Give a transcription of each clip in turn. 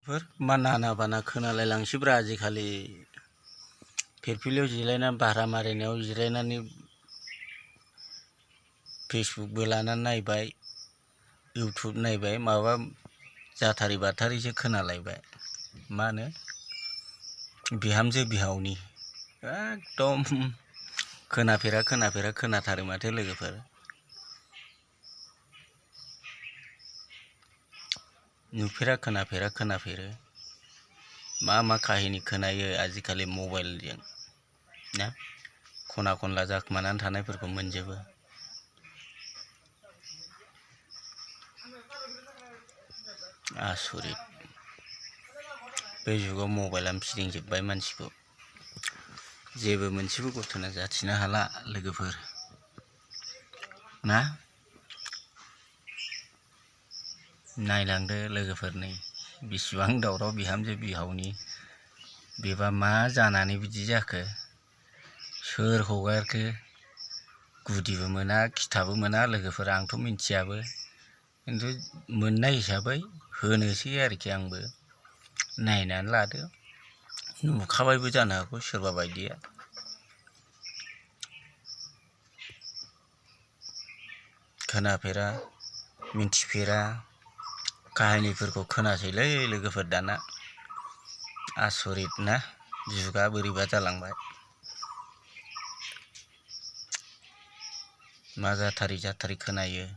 मा नाना बाना खोनालायलांसैब्रा आजिखालि फिरफिलियाव जिरायनानै भारा मारिनायाव जिरायनानै फेसबुकबो लानानै नायबाय इउटुब नायबाय माबा जाथारै बाथारैसो खोनालायबाय मा होनो बिहामजो बिहावनि एकदम खोनाफेरा खोनाथारो माथो लोगोफोर नुफेरा खोनाफेरो मा काहिनि खोनायो आजिखालि मबाइलजों ना खना खनला जाखोमानानै थानायफोरखौ मोनजोबो आसरित बे जुगाव मबाइलानो फिदिंजोब्बाय मानसिखौ जेबो मोनसेबो घटना जाथिनो हाला लोगोफोर ना नायलांदो लोगोफोर नै बिसिबां दावराव बिहामजो बिहावनि बेबा मा जानानै बिदि जाखो सोर हगारखो गुदिबो मोना खिथाबो मोना लोगोफोर आंथ' मिथियाबो खिन्थु मोननाय हिसाबै होनोसै आरोखि आंबो नायनानै लादो नुखाबायबो जानो हागौ सोरबा बायदिया खोनाफेरा मिन्थिफेरा काहिनिफोरखौ खोनासैलै लोगोफोर दाना आसरित ना जुगा बोरैबा जालांबाय मा जाथारै खोनायो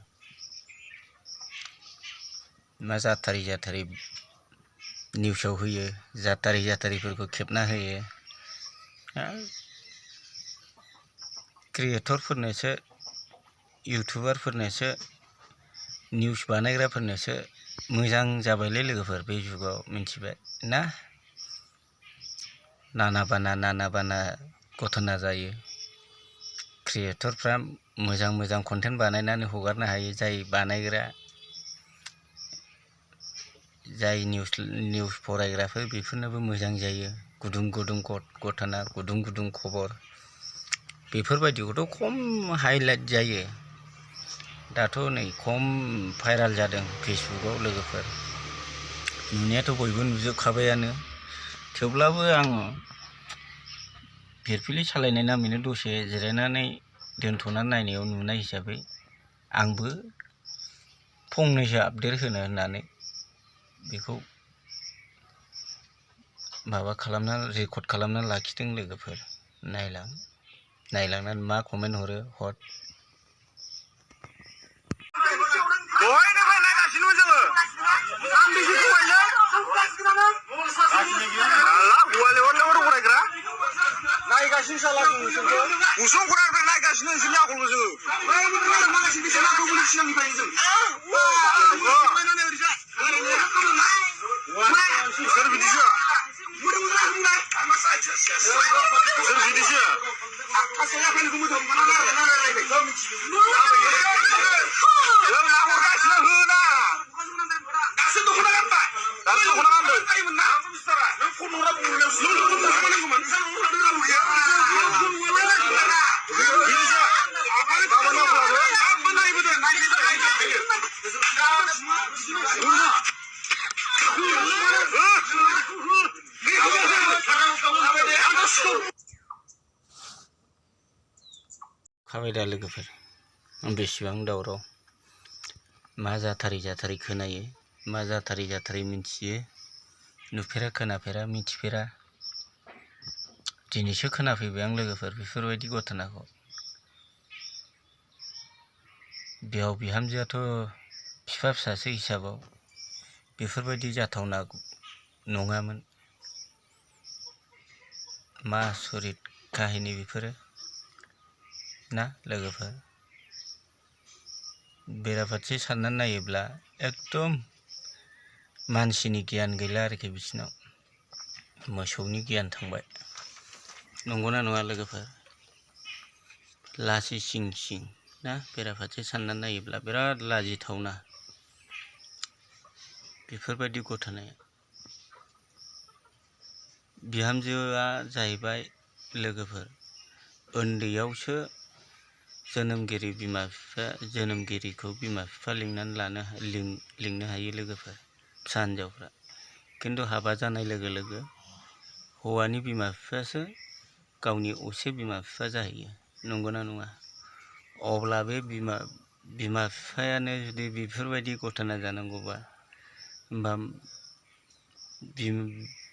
मा जाथारै निउसाव होयो जाथारैफोरखौ खेबना होयो क्रियेटरफोरनोसो इउटुबारफोरनोसो निउस बानायग्राफोरनोसो मोजां जाबायलै लोगोफोर बे जुगाव मिथिबाय ना नाना बाना घटना जायो क्रियेटरफ्रा मोजां कन्टेन्ट बानायनानै हगारनो हायो जाय बानायग्रा जाय निउस फरायग्राफोर बेफोरनोबो मोजां जायो गुदुं घटना गुदुं खबर बेफोरबायदिखौथ' खम हाइलाइट जायो दाथ' नै खम भाइराल जादों फेसबुकाव लोगोफोर नुनायाथ' बयबो नुजोबखाबायानो थेवब्लाबो आङो फिरफिलि सालायनाय नामैनो दसे जिरायनानै दोनथ'नानै नायनायाव नुनाय हिसाबै आंबो फंनैसो आपडेट होनो होननानै बेखौ माबा खालामनानै रेकर्ड खालामनानै लाखिदों लोगोफोर नायलांनानै मा कमेन्ट हरो हर दहायनिफ्राय नायगासिनो जोङो सानबेसे फरायनो फरायग्रा नायगासिनो साला उसुंफोरा नायगासिनो नोंसोरनि आखलखौ जोङो सिगांनिफ्रायनो जों सोर बिदिसो खाबायदा लोगोफोर बेसेबां दावराव मा जाथारै खोनायो मा जाथारै मिथियो नुफेरा खोनाफेरा मिथिफेरा दिनैसो खोनाफैबाय आं लोगोफोर बेफोरबायदि घटनाखौ बिहाव बिहामजोआथ' बिफा फिसासो हिसाबाव बेफोरबायदि जाथावना नङामोन मा आसरित काहिनि बेफोरो ना लोगोफोर बेराफारसे साननानै नायोब्ला एकदम मानसिनि गियान गैला आरोखि बिसिनाव मोसौनि गियान थांबाय नंगौना नङा लोगोफोर लासि सिं ना बेराफारसे साननानै नायोब्ला बिराद लाजिथावना बेफोरबायदि घटनाया बिहामजोआ जाहैबाय लोगोफोर उन्दैयावसो जोनोमगिरिखौ बिमा बिफा लिंनो हायो लोगोफोर फिसा हिन्जावफ्रा खिन्थु हाबा जानाय लोगो लोगो हौवानि बिमा बिफायासो गावनि असे बिमा बिफा जाहैयो, नंगौना नङा? अब्ला बे बिमा बिफायानो जुदि बेफोरबायदि घटना जानांगौबा होमबा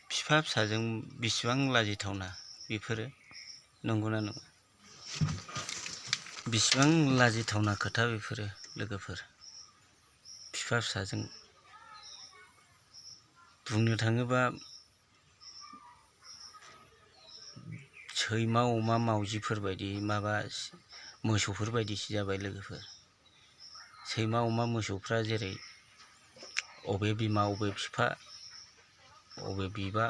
बिफा फिसाजों बेसेबां लाजिथावना बेफोरो, नंगौना नङा? बेसेबां लाजिथावना खोथा बेफोरो लोगोफोर। बिफा फिसाजों बुंनो थाङोबा सैमा अमा मावजिफोरबायदि माबा मोसौफोरबायदिसो जाबाय लोगोफोर। सैमा अमा मोसौफ्रा जेरै अबे बिमा अबे बिफा अबे बिबा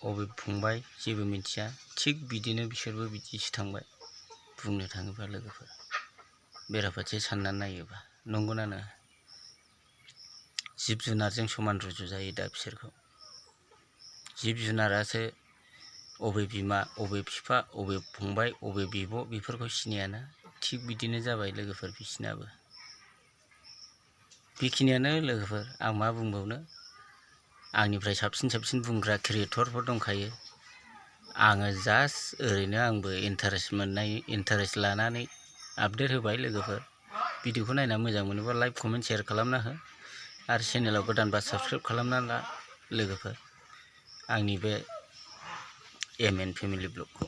अबे फंबाय जेबो मिथिया, थिग बिदिनो बिसोरबो बिदिसो थांबाय बुंनो थाङोबा लोगोफोर, बेराफारसे साननानै नायोबा, नंगौना नङा? जिब जुनारजों समान रुजुजायो दा बिसोरखौ। जिब जुनारासो अबे बिमा अबे बिफा अबे फंबाय अबे बिब' बेफोरखौ सिनायाना, थिग बिदिनो जाबाय लोगोफोर बिसिनाबो। बेखिनियानो लोगोफोर, आं मा बुंबावनो। आंनिफ्राय साबसिन बुंग्रा क्रियेटरफोर दंखायो। आङो जास्ट ओरैनो आंबो इन्टारेस्ट लानानै आपडेट होबाय लोगोफोर। भिडिअखौ नायना मोजां मोनोबा लाइक कमेन्ट शेयार खालामना हो, आरो चेनेलाव गोदानबा साबस्क्राइब खालामना ला लोगोफोर आंनि बे एम एन फेमिलि ब्लगखौ।